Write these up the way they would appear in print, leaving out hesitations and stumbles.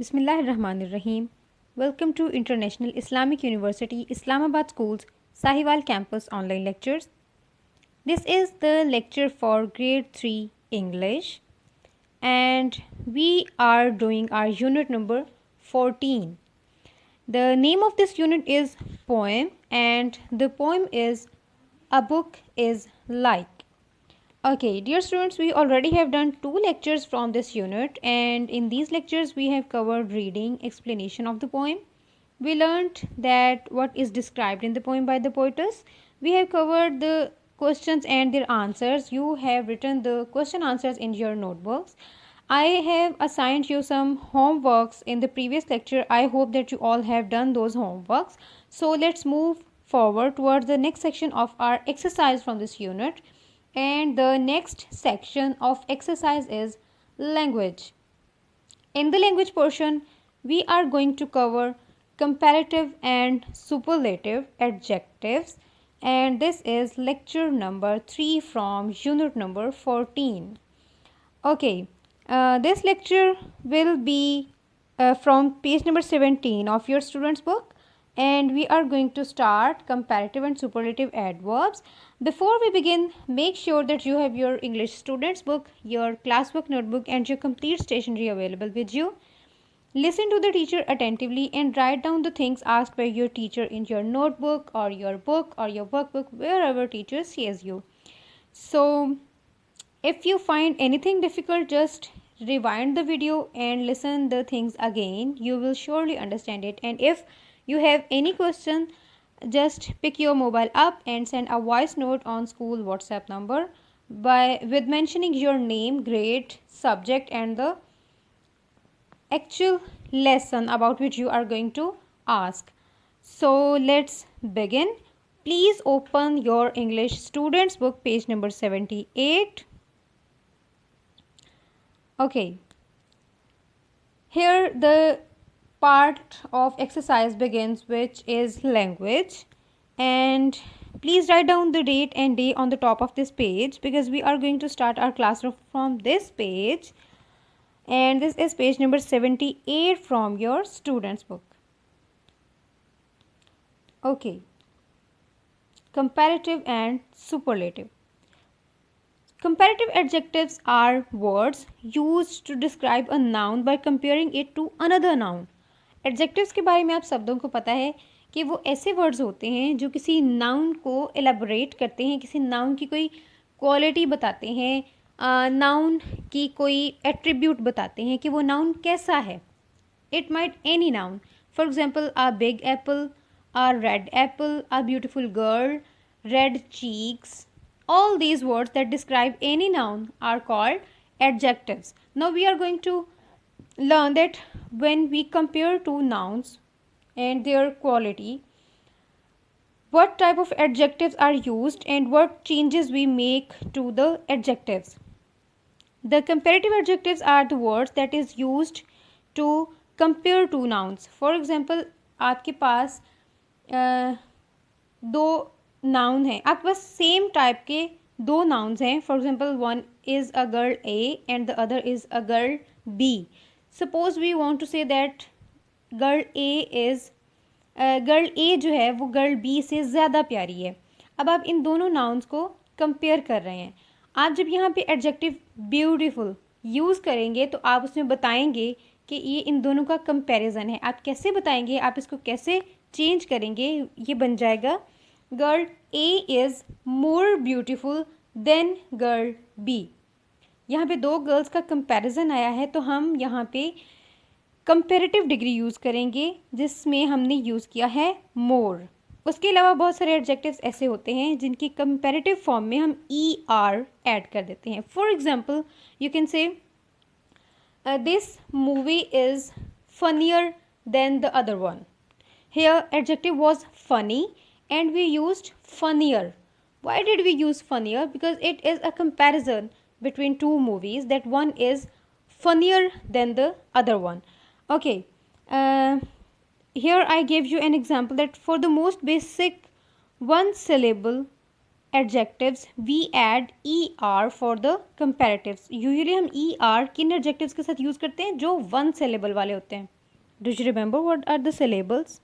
Bismillahirrahmanirrahim. Welcome to International Islamic University, Islamabad School's Sahiwal Campus online lectures. This is the lecture for grade 3 English and we are doing our unit number 14. The name of this unit is Poem and the poem is A Book is Like. Okay, dear students, we already have done 2 lectures from this unit and in these lectures we have covered reading, explanation of the poem. We learned that what is described in the poem by the poetess. We have covered the questions and their answers. You have written the question answers in your notebooks. I have assigned you some homeworks in the previous lecture. I hope that you all have done those homeworks. So let's move forward towards the next section of our exercise from this unit. And the next section of exercise is language. In the language portion, we are going to cover comparative and superlative adjectives, and this is lecture number 3 from unit number 14. Okay, this lecture will be from page number 17 of your student's book, and we are going to start comparative and superlative adverbs. Before we begin, make sure that you have your English student's book, your classwork notebook and your complete stationery available with you. Listen to the teacher attentively and write down the things asked by your teacher in your notebook or your book or your workbook, wherever teacher says you. So if you find anything difficult, just rewind the video and listen the things again. You will surely understand it. And if you have any question, just pick your mobile up and send a voice note on school WhatsApp number with mentioning your name, grade, subject and the actual lesson about which you are going to ask. So let's begin. Please open your English student's book, page number 78. Okay, here the part of exercise begins, which is language, and please write down the date and day on the top of this page because we are going to start our classroom from this page, and this is page number 78 from your student's book. Okay, comparative and superlative. Comparative adjectives are words used to describe a noun by comparing it to another noun. Adjectives के बारे में आप सबों को पता है कि वो ऐसे words होते हैं जो किसी noun को elaborate करते हैं, किसी noun की कोई quality बताते हैं, noun की कोई attribute बताते हैं कि वो noun कैसा है. It might any noun. For example, a big apple, a red apple, a beautiful girl, red cheeks. All these words that describe any noun are called adjectives. Now we are going to learn that when we compare two nouns and their quality, what type of adjectives are used and what changes we make to the adjectives. The comparative adjectives are the words that is used to compare two nouns. For example, आपके पास दो noun है, आपके पास same type के दो nouns हैं. For example, one is a girl A and the other is a girl B. Suppose we want to say that girl A जो है वो गर्ल बी से ज़्यादा प्यारी है. अब आप इन दोनों नाउन्स को कंपेयर कर रहे हैं. आप जब यहाँ पे एडजेक्टिव ब्यूटीफुल यूज़ करेंगे तो आप उसमें बताएंगे कि ये इन दोनों का कंपैरिजन है. आप कैसे बताएंगे, आप इसको कैसे चेंज करेंगे, ये बन जाएगा girl A is more beautiful than girl B. यहाँ पे दो गर्ल्स का कंपैरिजन आया है तो हम यहाँ पे कंपैरेटिव डिग्री यूज़ करेंगे जिसमें हमने यूज़ किया है मोर. उसके अलावा बहुत सारे एडजेक्टिव्स ऐसे होते हैं जिनकी कंपैरेटिव फॉर्म में हम ई आर ऐड कर देते हैं. For example, you can say this movie is funnier than the other one. Here adjective was funny and we used funnier. Why did we use funnier? Because it is a comparison between two movies, that one is funnier than the other one. Okay, here I gave you an example that for the most basic one syllable adjectives we add er for the comparatives. Usually हम er किन adjectives के साथ use करते हैं जो one syllable वाले होते हैं. Do you remember what are the syllables?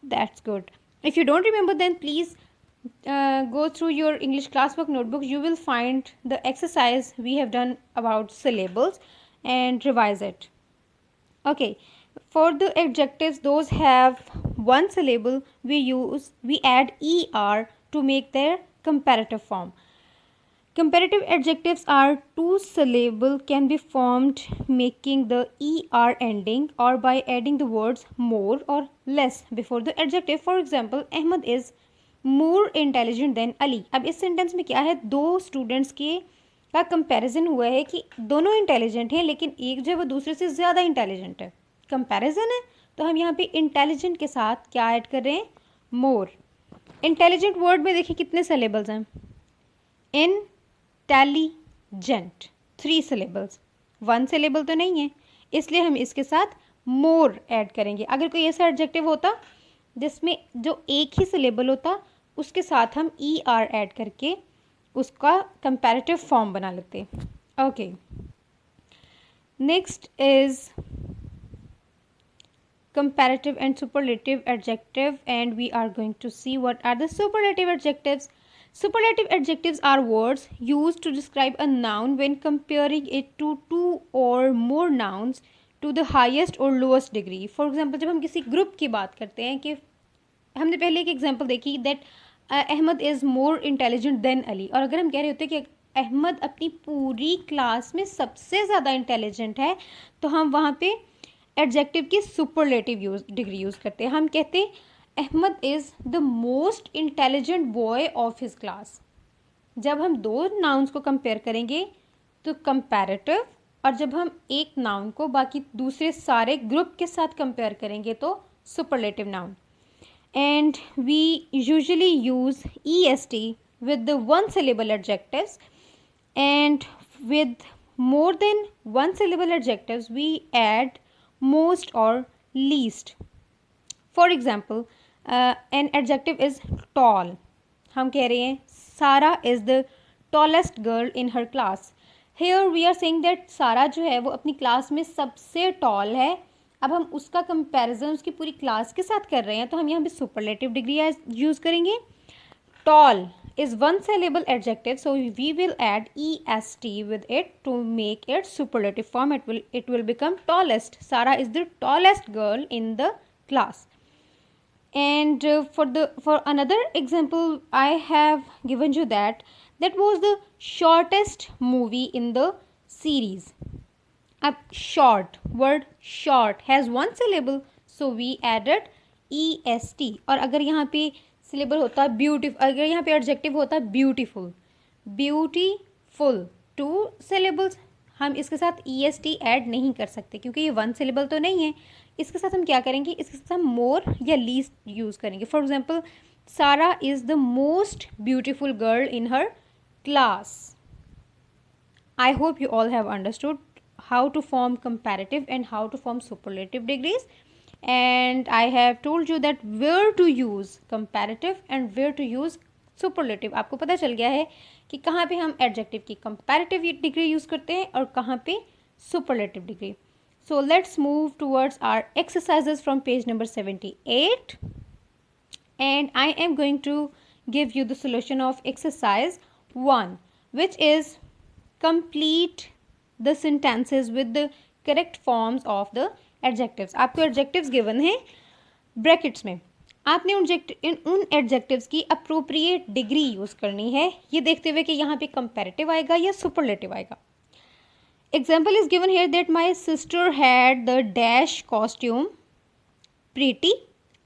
That's good. If you don't remember, then please go through your English classbook notebook. You will find the exercise we have done about syllables and revise it. Okay, for the adjectives, those have one syllable, we add er to make their comparative form. Comparative adjectives are two syllable, can be formed making the er ending or by adding the words more or less before the adjective. For example, Ahmad is more intelligent than Ali. अब इस sentence में क्या है, दो students के का comparison हुआ है कि दोनों इंटेलिजेंट हैं लेकिन एक जो है वो दूसरे से ज़्यादा इंटेलिजेंट है. कंपैरिजन है तो हम यहाँ पे इंटेलिजेंट के साथ क्या ऐड कर रहे हैं, मोर. इंटेलिजेंट वर्ड में देखिए कितने सिलेबल्स हैं, इंटेलिजेंट 3 सिलेबल्स, 1 सिलेबल तो नहीं है, इसलिए हम इसके साथ मोर ऐड करेंगे. अगर कोई ऐसा एडजेक्टिव होता जिसमें जो एक ही सिलेबल होता उसके साथ हम ई आर ऐड करके उसका कंपैरेटिव फॉर्म बना लेते. Okay, next is comparative and superlative adjective, and we are going to see what are the superlative adjectives. Superlative adjectives are words used to describe a noun when comparing it to two or more nouns to the highest or lowest degree. For example, जब हम किसी group की बात करते हैं कि हमने पहले एक एग्जांपल देखी that Ahmed is more intelligent than Ali, और अगर हम कह रहे होते हैं कि अहमद अपनी पूरी क्लास में सबसे ज़्यादा इंटेलिजेंट है तो हम वहाँ पे एडजेक्टिव की सुपरलेटिव डिग्री यूज़ करते हैं. हम कहते हैं Ahmed is the most intelligent boy of his class. जब हम दो नाउन्स को कंपेयर करेंगे तो कंपैरेटिव, और जब हम एक नाउन को बाकी दूसरे सारे ग्रुप के साथ कंपेयर करेंगे तो superlative noun. And we usually use est with the one syllable adjectives, and with more than one syllable adjectives we add most or least. For example, an adjective is tall. हम कह रहे हैं सारा is the tallest girl in her class. Here we are saying that सारा जो है वो अपनी क्लास में सबसे tall है. अब हम उसका कंपैरिजन उसकी पूरी क्लास के साथ कर रहे हैं तो हम यहाँ पे सुपरलेटिव डिग्री यूज़ करेंगे. Tall is one syllable adjective, so we will add est with it to make it superlative form. It will become tallest. Sarah is the tallest girl in the class. And for another example I have given you that was the shortest movie in the series. Ab short, word short has one syllable, so we added est. और अगर यहाँ पे syllable होता है beautiful, अगर यहाँ पे adjective होता है ब्यूटीफुल, ब्यूटीफुल 2 सिलेबल्स, हम इसके साथ est ऐड नहीं कर सकते क्योंकि ये 1 सिलेबल तो नहीं है. इसके साथ हम क्या करेंगे, इसके साथ हम मोर या लीस्ट यूज़ करेंगे. फॉर एग्जाम्पल, सारा is the most beautiful girl in her class. I hope you all have understood how to form comparative and how to form superlative degrees, and I have told you that where to use comparative and where to use superlative. आपको पता चल गया है कि कहाँ पे हम adjective की comparative degree यूज़ करते हैं और कहाँ पे superlative degree. So let's move towards our exercises from page number 78, and I am going to give you the solution of exercise 1, which is complete the sentences with the correct forms of the adjectives. आपको adjectives given हैं brackets में, आपने उन adjectives की appropriate degree use करनी है ये देखते हुए कि यहाँ पे comparative आएगा या superlative आएगा. Example is given here that my sister had the dash costume. Pretty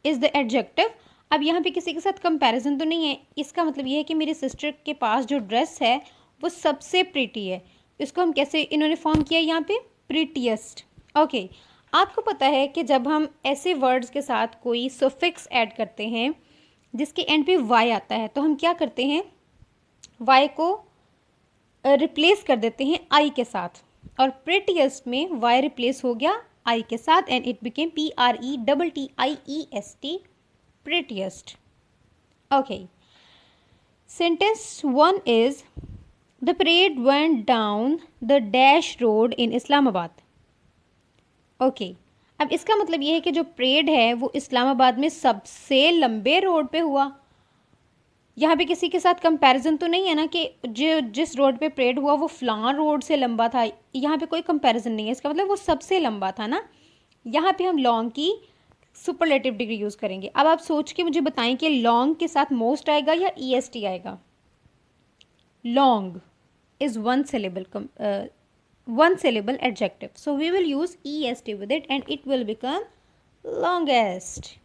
is the adjective. अब यहाँ पे किसी के साथ comparison तो नहीं है, इसका मतलब ये है कि मेरी सिस्टर के पास जो ड्रेस है वो सबसे प्रीटी है. इसको हम कैसे इन्होंने फॉर्म किया यहाँ पे, प्रीटीएस्ट. ओके, आपको पता है कि जब हम ऐसे वर्ड्स के साथ कोई सुफिक्स ऐड करते हैं जिसके एंड पे वाई आता है तो हम क्या करते हैं, वाई को रिप्लेस कर देते हैं आई के साथ, और प्रीटीएस्ट में वाई रिप्लेस हो गया आई के साथ and it became PRETTIEST, prettiest. Okay, Sentence 1 is the parade went down the dash road in Islamabad. Okay अब इसका मतलब ये है कि जो परेड है वो इस्लामाबाद में सबसे लंबे रोड पे हुआ। यहाँ पे किसी के साथ कंपैरिजन तो नहीं है ना कि जो जिस रोड पे परेड हुआ वो फलां रोड से लंबा था। यहाँ पे कोई कंपैरिजन नहीं है, इसका मतलब वो सबसे लंबा था ना। यहाँ पे हम लॉन्ग की सुपरलेटिव डिग्री यूज़ करेंगे। अब आप सोच के मुझे बताएं कि लॉन्ग के साथ मोस्ट आएगा या ईएसटी आएगा। Long is one syllable adjective, so we will use est with it and it will become longest.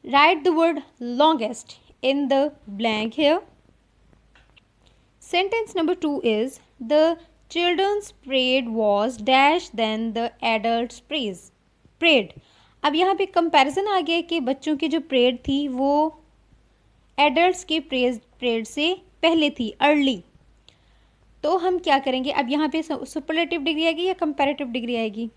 Write the word longest in the blank here. Sentence number 2 is the children's parade was dash than the adults parade. अब यहाँ पे comparison आ गया कि बच्चों की जो parade थी वो एडल्ट्स की परेड से पहले थी, अर्ली। तो हम क्या करेंगे, अब यहाँ पे सुपरलेटिव डिग्री आएगी या कंपैरेटिव डिग्री आएगी?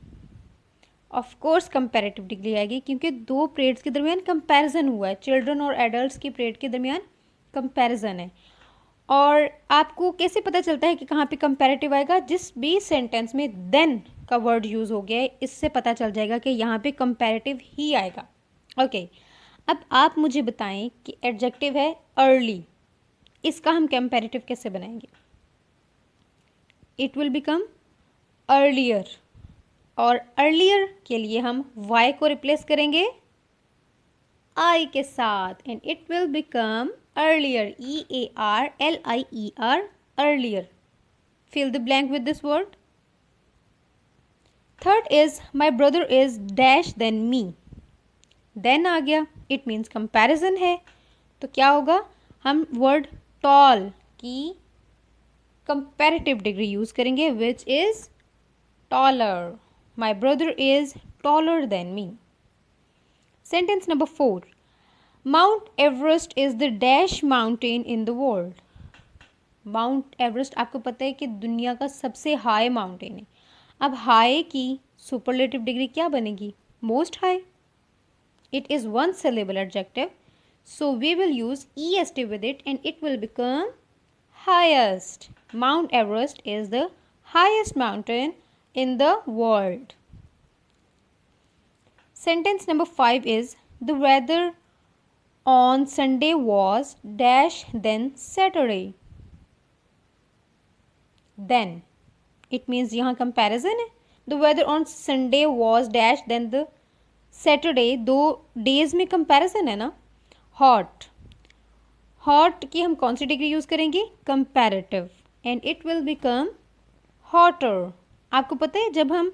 ऑफ कोर्स कंपैरेटिव डिग्री आएगी, क्योंकि दो परेड्स के दरमियान कंपैरिजन हुआ है। चिल्ड्रन और एडल्ट्स की परेड के दरमियान कंपैरिजन है। और आपको कैसे पता चलता है कि कहाँ पे कंपैरेटिव आएगा? जिस भी सेंटेंस में देन का वर्ड यूज़ हो गया है, इससे पता चल जाएगा कि यहाँ पे कंपैरेटिव ही आएगा। ओके अब आप मुझे बताएं कि एडजेक्टिव है अर्ली, इसका हम कंपैरेटिव कैसे बनाएंगे? इट विल बिकम अर्लियर, और अर्लियर के लिए हम वाई को रिप्लेस करेंगे आई के साथ and it will become earlier, EARLIER, earlier. Fill the blank with this word. Third is my brother is dash then me. Then आ गया, इट मीन्स कंपैरिजन है, तो क्या होगा? हम वर्ड टॉल की कंपैरेटिव डिग्री यूज करेंगे, which is taller. My brother is taller then me. Sentence number 4, Mount Everest is the dash mountain in the world. Mount Everest आपको पता है कि दुनिया का सबसे हाई माउंटेन है। अब हाई की सुपरलेटिव डिग्री क्या बनेगी? Most high. It is one syllable adjective, so we will use est with it and it will become highest. Mount Everest is the highest mountain in the world. Sentence number 5 is the weather on Sunday was dash then Saturday. Then it means यहाँ comparison है। The weather on Sunday was dash then the Saturday, दो days में comparison है ना। Hot, hot की हम कौन सी degree use करेंगे? Comparative, and it will become hotter. आपको पता है जब हम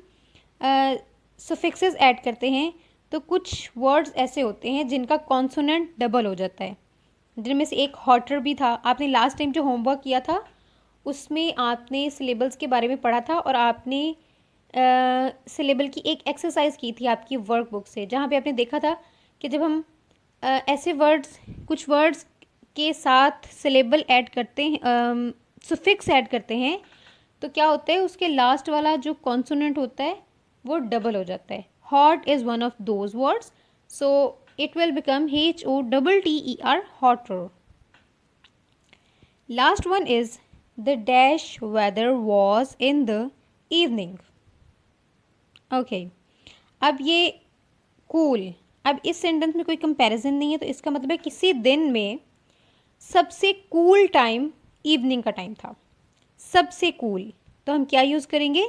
सफिक्सेस ऐड करते हैं तो कुछ वर्ड्स ऐसे होते हैं जिनका कॉन्सोनेंट डबल हो जाता है, जिनमें से एक हॉटर भी था। आपने लास्ट टाइम जो होमवर्क किया था उसमें आपने सिलेबल्स के बारे में पढ़ा था और आपने सिलेबल की एक एक्सरसाइज की थी आपकी वर्कबुक से, जहाँ पे आपने देखा था कि जब हम ऐसे वर्ड्स, कुछ वर्ड्स के साथ सिलेबल ऐड करते हैं, सुफिक्स ऐड करते हैं, तो क्या होता है? उसके लास्ट वाला जो कॉन्सोनेंट होता है वो डबल हो जाता है। Hot is one of those words, so it will become HOTTER, hotter. Last one is the dash weather was in the evening. Okay अब ये कूल, अब इस सेंटेंस में कोई कंपैरिजन नहीं है, तो इसका मतलब है किसी दिन में सबसे कूल टाइम इवनिंग का टाइम था, सबसे कूल। तो हम क्या यूज़ करेंगे?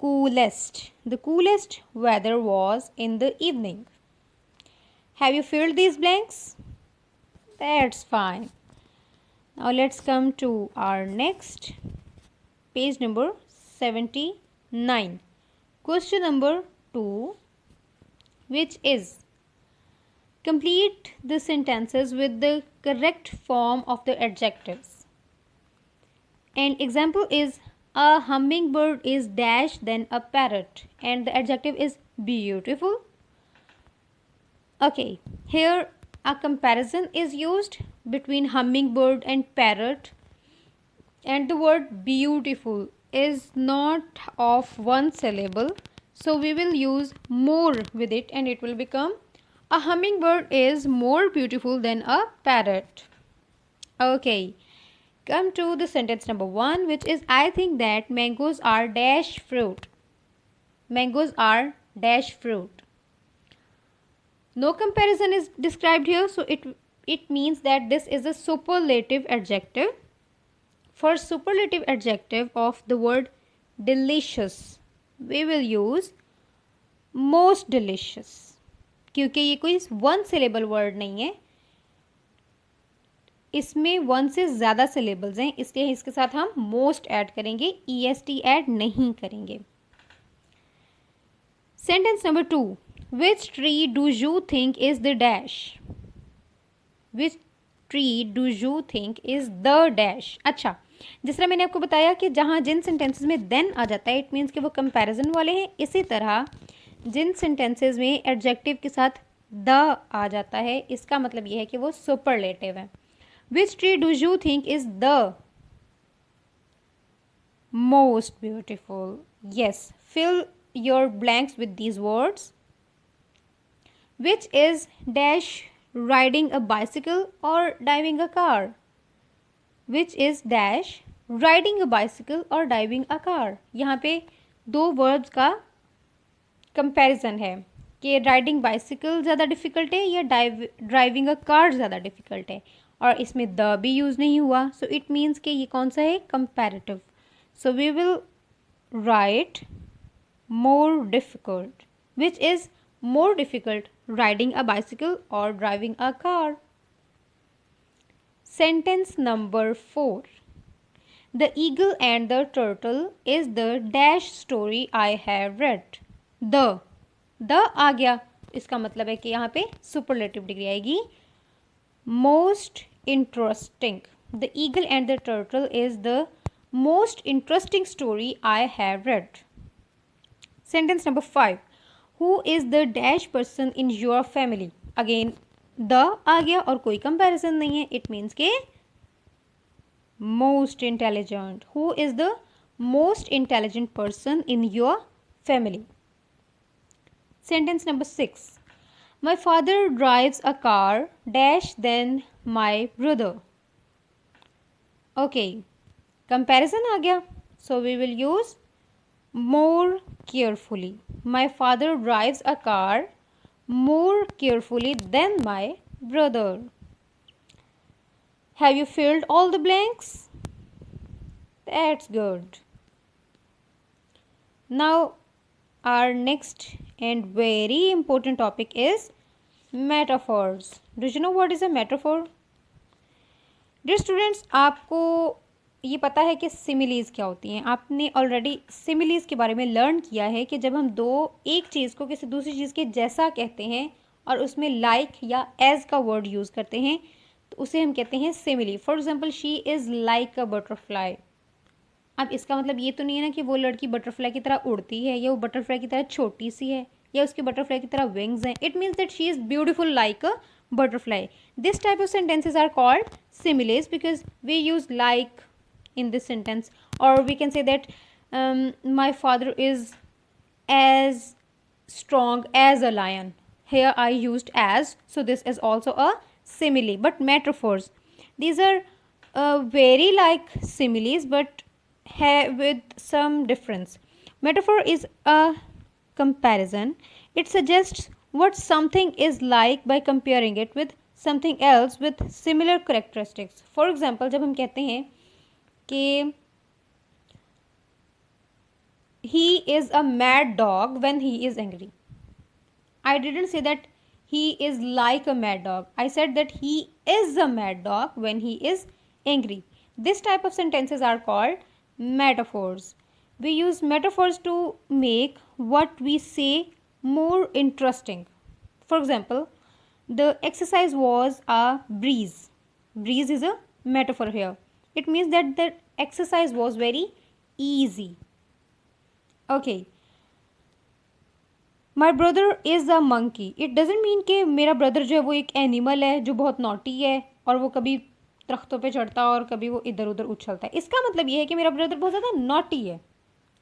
Coolest. The coolest weather was in the evening. Have you filled these blanks? That's fine. Now let's come to our next page number 79. Question number 2, which is complete the sentences with the correct form of the adjectives. And example is a hummingbird is dash then a parrot, and the adjective is beautiful. Okay, here a comparison is used between hummingbird and parrot, and the word beautiful is not of one syllable, so we will use more with it and it will become a hummingbird is more beautiful than a parrot. Okay, come to the sentence number 1, which is I think that mangoes are dash fruit. Mangoes are dash fruit. No comparison is described here, so it means that this is a superlative adjective. For superlative adjective of the word delicious, we will use most delicious, क्योंकि ये कोई one syllable word नहीं है, इसमें one से ज़्यादा syllables हैं, इसलिए इसके साथ हम मोस्ट ऐड करेंगे, est ऐड नहीं करेंगे. Sentence number 2, which tree do you think is the dash. Which tree do you think is the dash. अच्छा, जिस तरह मैंने आपको बताया कि जहाँ जिन सेंटेंसेस में देन आ जाता है इट मीन्स कि वो कंपैरिजन वाले हैं, इसी तरह जिन सेंटेंसेस में एडजेक्टिव के साथ द आ जाता है इसका मतलब ये है कि वो सुपरलेटिव है. Which tree do you think is the most beautiful. Yes, fill your blanks with these words. Which is dash riding a bicycle or driving a car. Which is dash riding a bicycle or driving a car. यहाँ पे दो verbs का comparison है कि riding bicycle ज़्यादा difficult है या driving a car ज़्यादा difficult है, और इसमें the भी use नहीं हुआ, so it means कि ये कौन सा है, comparative. So we will write more difficult. Which is more difficult, riding a bicycle or driving a car. Sentence number 4. The eagle and the turtle is the dash story I have read. The आ गया, इसका मतलब है कि यहाँ पे superlative degree आएगी. Most interesting. The eagle and the turtle is the most interesting story I have read. Sentence number 5. Who is the dash person in your family. Again the आ गया और कोई कंपैरिजन नहीं है, इट मीन्स के most intelligent. Who is the most intelligent person in your family. Sentence number 6. My father drives a car dash then my brother. Okay, comparison आ गया, so we will use more carefully. My father drives a car more carefully than my brother. Have you filled all the blanks? That's good. Now our next and very important topic is metaphors. Do you know what is a metaphor? Dear students, आपको ये पता है कि सिमिलीज़ क्या होती हैं. आपने already सिमिलीज़ के बारे में लर्न किया है कि जब हम एक चीज़ को किसी दूसरी चीज़ के जैसा कहते हैं और उसमें लाइक या एज का वर्ड यूज़ करते हैं तो उसे हम कहते हैं simile. For example, she is like a butterfly. अब इसका मतलब ये तो नहीं है ना कि वो लड़की बटरफ्लाई की तरह उड़ती है या वो बटरफ्लाई की तरह छोटी सी है या उसकी बटरफ्लाई की तरह विंग्स हैं. It means that she is beautiful like a butterfly. This type of sentences are called similes because we use like in this sentence, or we can say that my father is as strong as a lion. Here I used as, so this is also a simile. But metaphors, these are very like similes but with some difference. Metaphor is a comparison. It suggests what something is like by comparing it with something else with similar characteristics. For example, जब हम कहते हैं कि he is a mad dog when he is angry, I didn't say that he is like a mad dog. I said that he is a mad dog when he is angry. This type of sentences are called metaphors. We use metaphors to make what we say more interesting. For example, the exercise was a breeze. Breeze is a metaphor here. It means that the exercise was very easy. Okay. My brother is a monkey. It doesn't mean कि मेरा brother जो है वो एक animal है जो बहुत naughty है और वो कभी दरख्तों पे चढ़ता है और कभी वो इधर उधर उछलता है. इसका मतलब ये है कि मेरा brother बहुत ज़्यादा naughty है.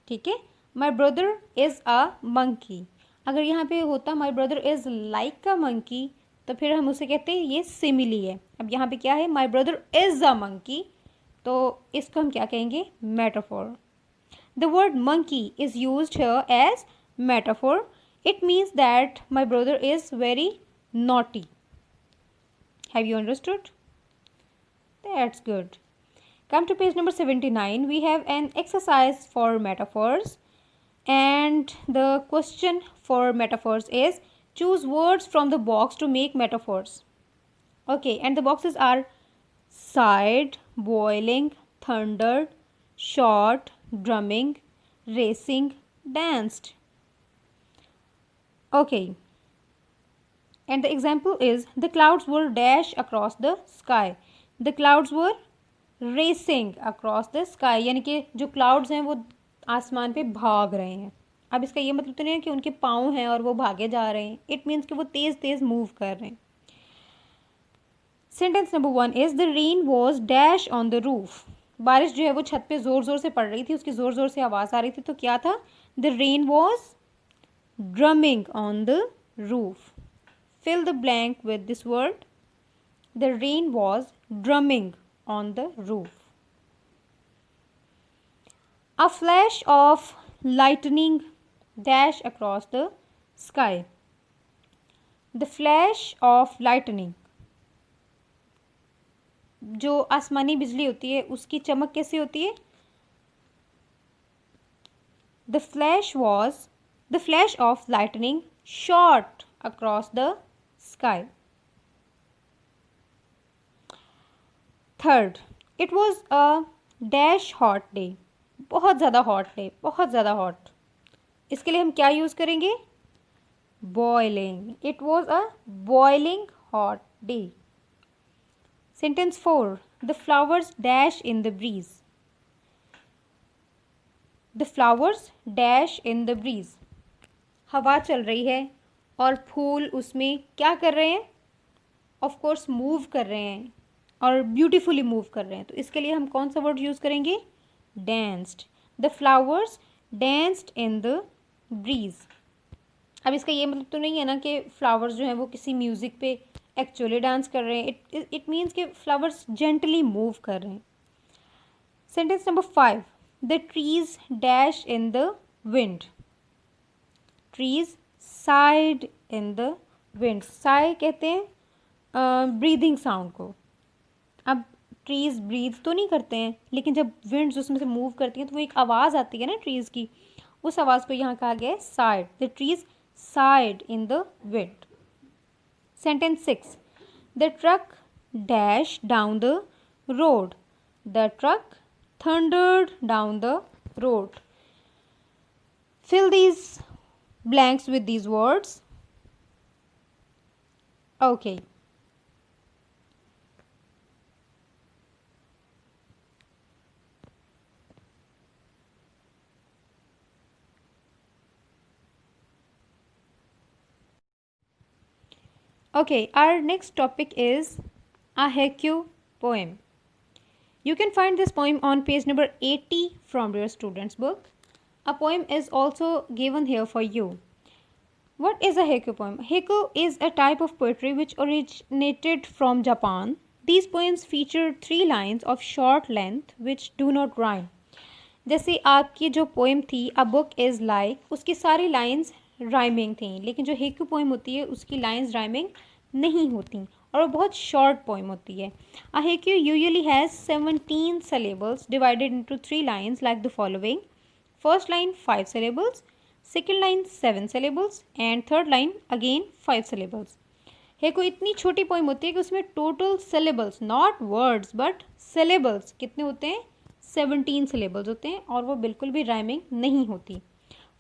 ठीक है. My brother is a monkey. अगर यहाँ पे होता my brother is like a monkey तो फिर हम उसे कहते हैं ये सिमिली है। अब यहाँ पे क्या है, my brother is a monkey, तो इसको हम क्या कहेंगे, metaphor. The word monkey is used here as metaphor. It means that my brother is very naughty. Have you understood? That's good. Come to page number 79. We have an exercise for metaphors. And the question for metaphors is choose words from the box to make metaphors. Okay, and the boxes are sighed, boiling, thundered, shot, drumming, racing, danced. Okay. And the example is the clouds were dash across the sky. The clouds were racing across the sky. यानी कि जो clouds हैं वो आसमान पे भाग रहे हैं. अब इसका ये मतलब तो नहीं है कि उनके पाँव हैं और वो भागे जा रहे हैं. It means कि वो तेज़ तेज़ मूव कर रहे हैं. Sentence number 1 is the rain was dash on the roof. बारिश जो है वो छत पे ज़ोर ज़ोर से पड़ रही थी, उसकी ज़ोर ज़ोर से आवाज़ आ रही थी, तो क्या था, the rain was drumming on the roof. Fill the blank with this word. The rain was drumming on the roof. A flash of lightning dash across the sky. The flash of lightning, जो आसमानी बिजली होती है उसकी चमक कैसी होती है? The flash of lightning shot across the sky. Third, it was a dash hot day. बहुत ज़्यादा hot day, बहुत ज़्यादा hot. इसके लिए हम क्या यूज़ करेंगे? Boiling. It was a boiling hot day. Sentence 4. The flowers dash in the breeze. The flowers dash in the breeze. हवा चल रही है और फूल उसमें क्या कर रहे हैं? Of course मूव कर रहे हैं और ब्यूटीफुली मूव कर रहे हैं. तो इसके लिए हम कौन सा वर्ड यूज़ करेंगे? Danced. The flowers danced in the breeze. अब इसका ये मतलब तो नहीं है ना कि फ्लावर्स जो हैं वो किसी म्यूज़िक पे एक्चुअली डांस कर रहे हैं. इट मीन्स कि फ्लावर्स जेंटली मूव कर रहे हैं. Sentence number 5. The trees dash in the wind. Trees side in the wind. Sai कहते हैं ब्रीदिंग साउंड को. अब ट्रीज ब्रीथ तो नहीं करते हैं, लेकिन जब विंड्स उसमें से मूव करती हैं तो वो एक आवाज़ आती है ना ट्रीज़ की, उस आवाज़ को यहाँ कहा गया है side. The trees sighed in the wind. Sentence 6. The truck dashed down the road. The truck thundered down the road. Fill these blanks with these words. Okay. Okay, our next topic is a haiku poem. You can find this poem on page number 80 from your student's book. A poem is also given here for you. What is a haiku poem? Haiku is a type of poetry which originated from Japan. These poems feature 3 lines of short length which do not rhyme. जैसे आपकी जो poem थी a book is like, उसकी सारी lines rhyming थी, लेकिन जो हेकू poem होती है उसकी लाइंस राइमिंग नहीं होती और वो बहुत शॉर्ट पोएम होती है. अ हेकू usually has 17 syllables divided into 3 lines like the following. First line 5 syllables, second line 7 syllables and third line again 5 syllables. हेकू इतनी छोटी पोएम होती है कि उसमें total syllables, not words but syllables कितने होते हैं? 17 syllables होते हैं और वो बिल्कुल भी राइमिंग नहीं होती.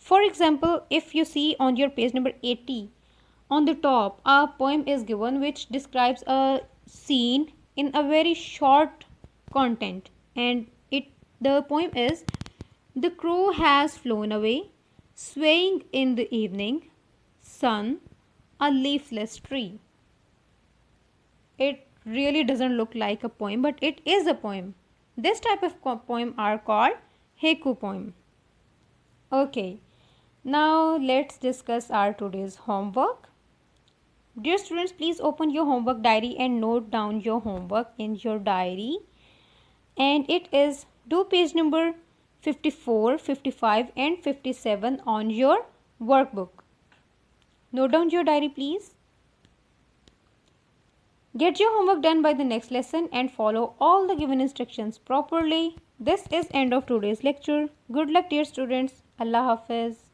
For example, if you see on your page number 80, on the top a poem is given which describes a scene in a very short content, and the poem is the crow has flown away, swaying in the evening sun, a leafless tree. It really doesn't look like a poem, but it is a poem. This type of poem are called haiku poem. Okay, now let's discuss our today's homework. Dear students, please open your homework diary and note down your homework in your diary. And it is do page number 54, 55 and 57 on your workbook. Note down your diary, please. Get your homework done by the next lesson and follow all the given instructions properly. This is end of today's lecture. Good luck, dear students. Allah Hafiz.